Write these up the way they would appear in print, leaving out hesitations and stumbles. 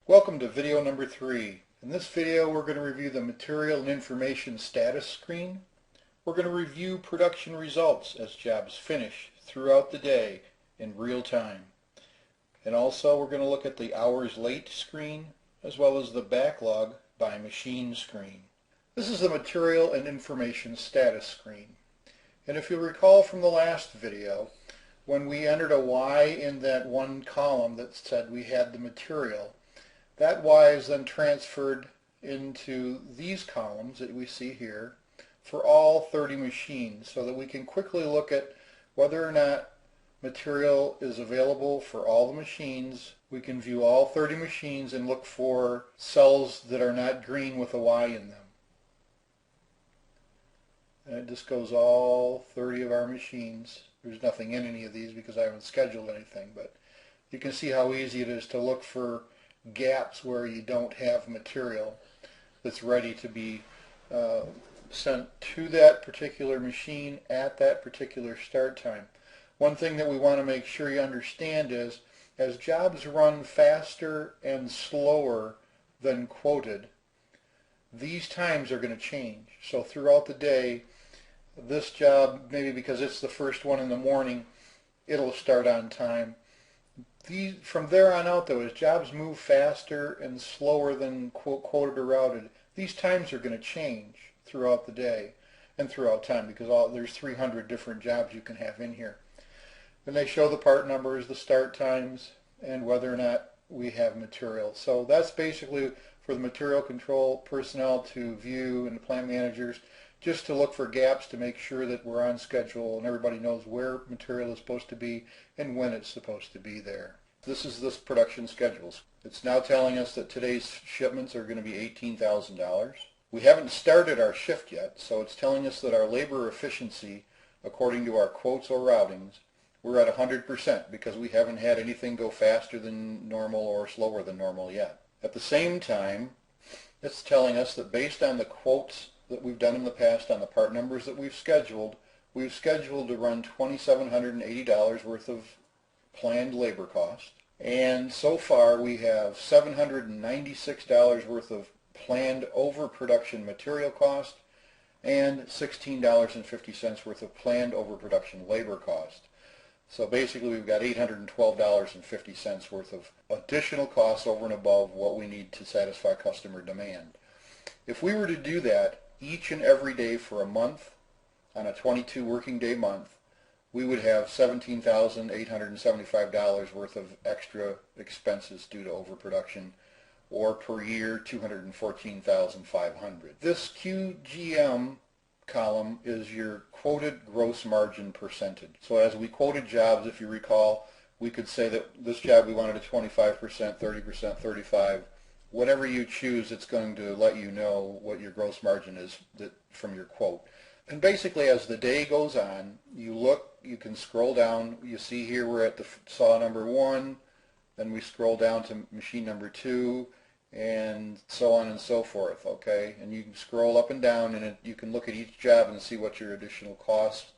Welcome to video number 3. In this video we're going to review the material and information status screen. We're going to review production results as jobs finish throughout the day in real time. And also we're going to look at the hours late screen as well as the backlog by machine screen. This is the material and information status screen. And if you recall from the last video, when we entered a Y in that one column that said we had the material, that Y is then transferred into these columns that we see here for all 30 machines so that we can quickly look at whether or not material is available for all the machines. We can view all 30 machines and look for cells that are not green with a Y in them. And it just goes all 30 of our machines. There's nothing in any of these because I haven't scheduled anything, but you can see how easy it is to look for gaps where you don't have material that's ready to be sent to that particular machine at that particular start time. One thing that we want to make sure you understand is as jobs run faster and slower than quoted, these times are going to change. So throughout the day, this job, maybe because it's the first one in the morning, it'll start on time. From there on out, though, as jobs move faster and slower than quoted or routed, these times are going to change throughout the day and throughout time because there's 300 different jobs you can have in here. And they show the part numbers, the start times, and whether or not we have material. So that's basically for the material control personnel to view and the plant managers, just to look for gaps to make sure that we're on schedule and everybody knows where material is supposed to be and when it's supposed to be there. This is this production schedules. It's now telling us that today's shipments are going to be $18,000. We haven't started our shift yet, so it's telling us that our labor efficiency, according to our quotes or routings, we're at 100% because we haven't had anything go faster than normal or slower than normal yet. At the same time, it's telling us that based on the quotes that we've done in the past on the part numbers that we've scheduled to run $2,780 worth of planned labor cost. And so far we have $796 worth of planned overproduction material cost and $16.50 worth of planned overproduction labor cost. So basically we've got $812.50 worth of additional costs over and above what we need to satisfy customer demand. If we were to do that each and every day for a month, on a 22 working day month, we would have $17,875 worth of extra expenses due to overproduction, or per year $214,500. This QGM column is your quoted gross margin percentage. So as we quoted jobs, if you recall, we could say that this job we wanted a 25%, 30%, 35%. Whatever you choose, it's going to let you know what your gross margin is from your quote. And basically as the day goes on, you look, you can scroll down, you see here we're at the saw number 1, then we scroll down to machine number 2, and so on and so forth, okay? And you can scroll up and down and you can look at each job and see what your additional costs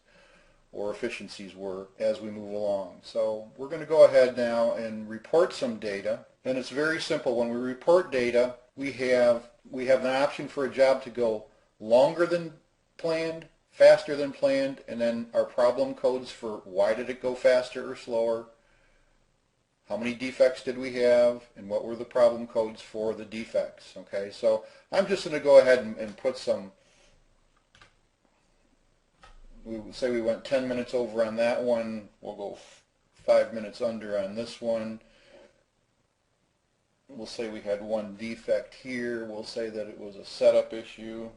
or efficiencies were as we move along. So we're going to go ahead now and report some data. And it's very simple. When we report data, we have an option for a job to go longer than planned, faster than planned, and then our problem codes for why did it go faster or slower, how many defects did we have, and what were the problem codes for the defects. Okay, so I'm just going to go ahead and put some, we would say we went 10 minutes over on that one, we'll go 5 minutes under on this one. We'll say we had one defect here. We'll say that it was a setup issue.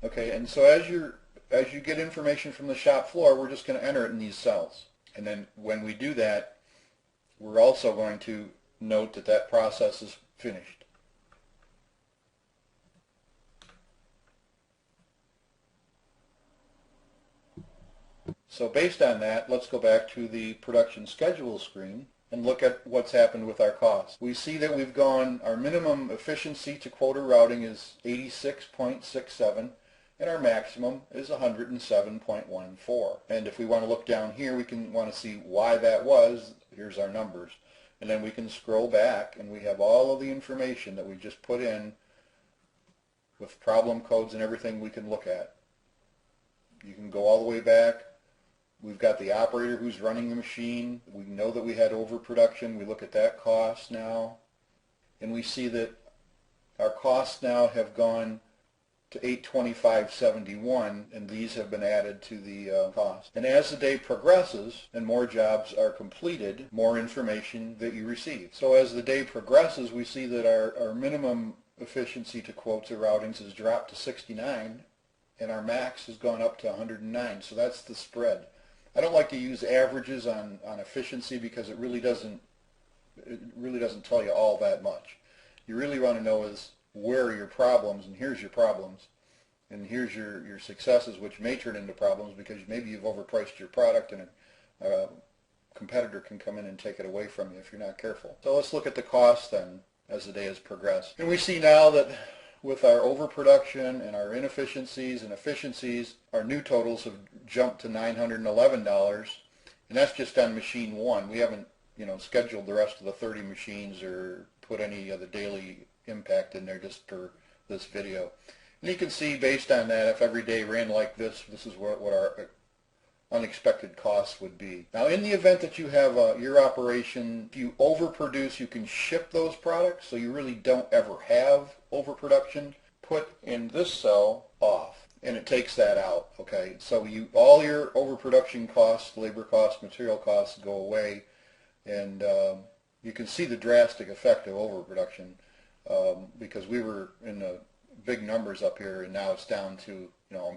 Okay, and so as you get information from the shop floor, we're just going to enter it in these cells. And then when we do that, we're also going to note that that process is finished. So based on that, let's go back to the production schedule screen and look at what's happened with our costs. We see that we've gone, our minimum efficiency to quota routing is 86.67 and our maximum is 107.14. And if we want to look down here, we can want to see why that was. Here's our numbers. And then we can scroll back and we have all of the information that we just put in with problem codes and everything we can look at. You can go all the way back. We've got the operator who's running the machine. We know that we had overproduction. We look at that cost now. And we see that our costs now have gone to $825.71, and these have been added to the cost. And as the day progresses and more jobs are completed, more information that you receive. So as the day progresses, we see that our minimum efficiency to quotes or routings has dropped to 69, and our max has gone up to 109. So that's the spread. I don't like to use averages on efficiency because it really doesn't tell you all that much. You really want to know is where are your problems, and here's your problems, and here's your successes, which may turn into problems because maybe you've overpriced your product and a competitor can come in and take it away from you if you're not careful. So let's look at the cost then as the day has progressed. And we see now that with our overproduction and our inefficiencies and efficiencies, our new totals have jumped to $911, and that's just on machine 1. We haven't, scheduled the rest of the 30 machines or put any of the daily impact in there just for this video. And you can see based on that, if every day ran like this, this is what our unexpected costs would be. Now in the event that you have your operation, if you overproduce, you can ship those products, so you really don't ever have overproduction. Put in this cell off, and it takes that out, okay? So all your overproduction costs, labor costs, material costs go away, and you can see the drastic effect of overproduction because we were in the big numbers up here, and now it's down to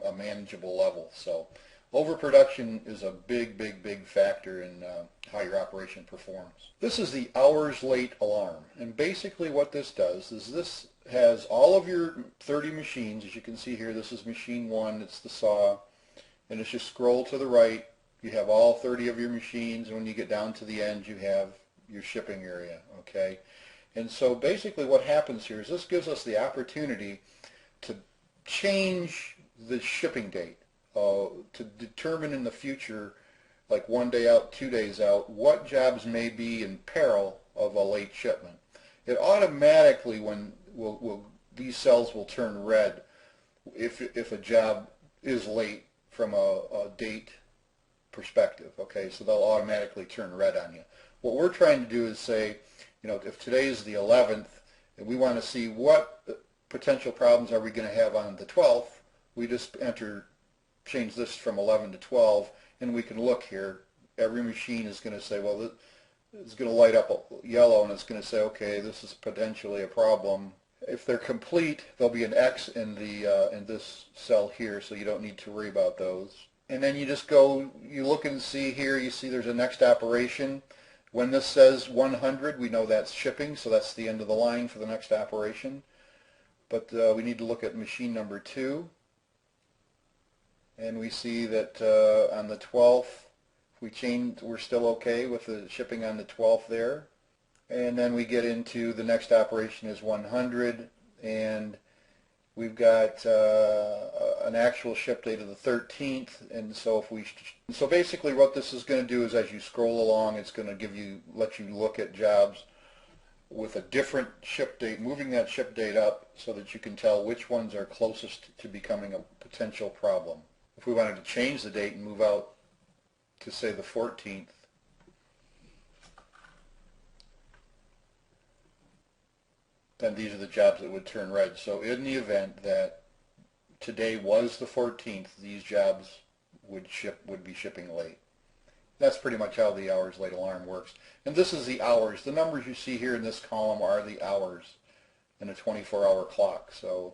a manageable level. So overproduction is a big factor in how your operation performs. This is the hours late alarm, and basically what this does is this has all of your 30 machines. As you can see here, this is machine 1, it's the saw, and as you scroll to the right, you have all 30 of your machines, and when you get down to the end, you have your shipping area, okay? And so basically what happens here is this gives us the opportunity to change the shipping date, to determine in the future, like 1 day out, 2 days out, what jobs may be in peril of a late shipment. It automatically, these cells will turn red if a job is late from a date perspective, okay? So they'll automatically turn red on you. What we're trying to do is say, if today is the 11th and we want to see what potential problems are we going to have on the 12th, we just change this from 11 to 12, and we can look here. Every machine is going to say, well, it's going to light up yellow, and it's going to say, okay, this is potentially a problem. If they're complete, there'll be an X in this cell here, so you don't need to worry about those. And then you just go, you look and see here, you see there's a next operation. When this says 100, we know that's shipping, so that's the end of the line for the next operation. But we need to look at machine number 2. And we see that on the 12th, we're still okay with the shipping on the 12th there. And then we get into the next operation is 100, and we've got an actual ship date of the 13th, and so so basically what this is going to do is as you scroll along, it's going to let you look at jobs with a different ship date, moving that ship date up so that you can tell which ones are closest to becoming a potential problem. If we wanted to change the date and move out to say the 14th, then these are the jobs that would turn red. So in the event that today was the 14th, these jobs would be shipping late. That's pretty much how the hours late alarm works. And this is the hours. The numbers you see here in this column are the hours in a 24-hour clock. So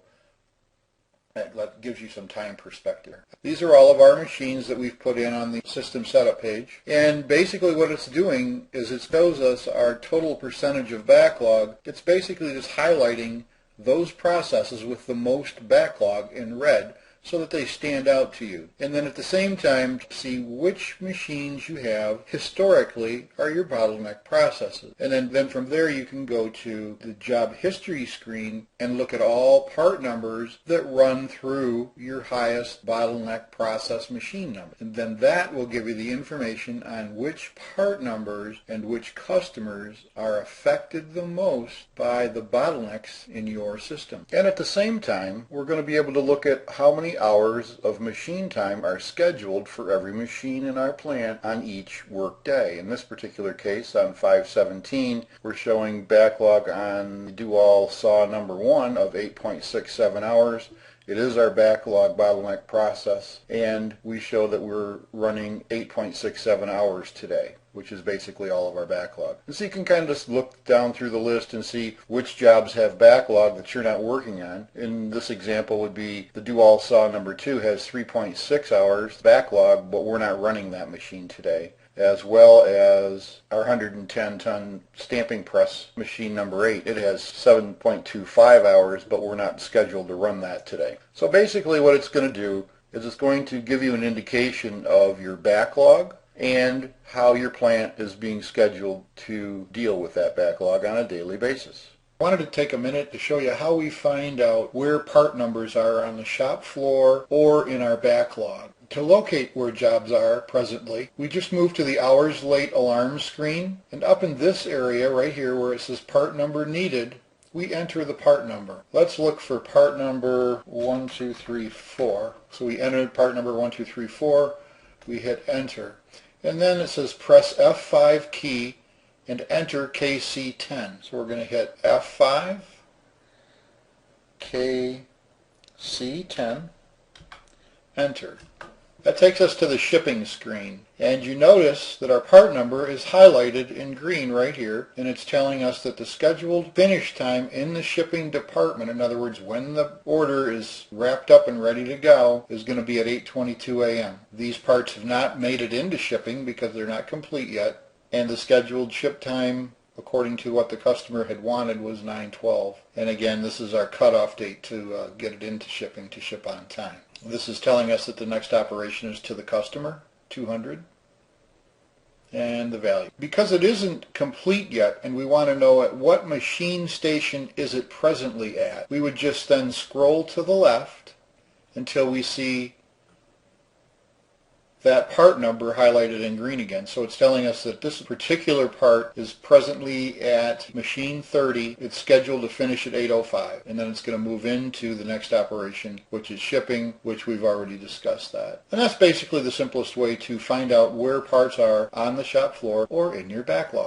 that gives you some time perspective. These are all of our machines that we've put in on the system setup page. And basically what it's doing is it shows us our total percentage of backlog. It's basically just highlighting those processes with the most backlog in red so that they stand out to you. And then at the same time, see which machines you have historically are your bottleneck processes. And then from there you can go to the job history screen and look at all part numbers that run through your highest bottleneck process machine number. And then that will give you the information on which part numbers and which customers are affected the most by the bottlenecks in your system. And at the same time, we're going to be able to look at how many hours of machine time are scheduled for every machine in our plant on each work day. In this particular case, on 5/17, we're showing backlog on the do-all saw number 1 of 8.67 hours. It is our backlog bottleneck process, and we show that we're running 8.67 hours today, which is basically all of our backlog. And so you can kind of just look down through the list and see which jobs have backlog that you're not working on. In this example would be the do-all saw number 2 has 3.6 hours backlog, but we're not running that machine today, as well as our 110-ton stamping press machine number 8. It has 7.25 hours, but we're not scheduled to run that today. So basically what it's going to do is it's going to give you an indication of your backlog and how your plant is being scheduled to deal with that backlog on a daily basis. I wanted to take a minute to show you how we find out where part numbers are on the shop floor or in our backlog. To locate where jobs are presently, we just move to the hours late alarm screen, and up in this area right here where it says part number needed, we enter the part number. Let's look for part number 1234. So we entered part number 1234, we hit enter, and then it says press F5 key and enter KC10. So we're going to hit F5, KC10, enter. That takes us to the shipping screen, and you notice that our part number is highlighted in green right here, and it's telling us that the scheduled finish time in the shipping department, in other words when the order is wrapped up and ready to go, is going to be at 8:22 a.m. These parts have not made it into shipping because they're not complete yet, and the scheduled ship time according to what the customer had wanted was 9/12. And again, this is our cutoff date to get it into shipping to ship on time. This is telling us that the next operation is to the customer, 200, and the value. Because it isn't complete yet and we want to know at what machine station is it presently at, we would just then scroll to the left until we see that part number highlighted in green again. So it's telling us that this particular part is presently at machine 30. It's scheduled to finish at 8:05, and then it's going to move into the next operation, which is shipping, which we've already discussed that. And that's basically the simplest way to find out where parts are on the shop floor or in your backlog.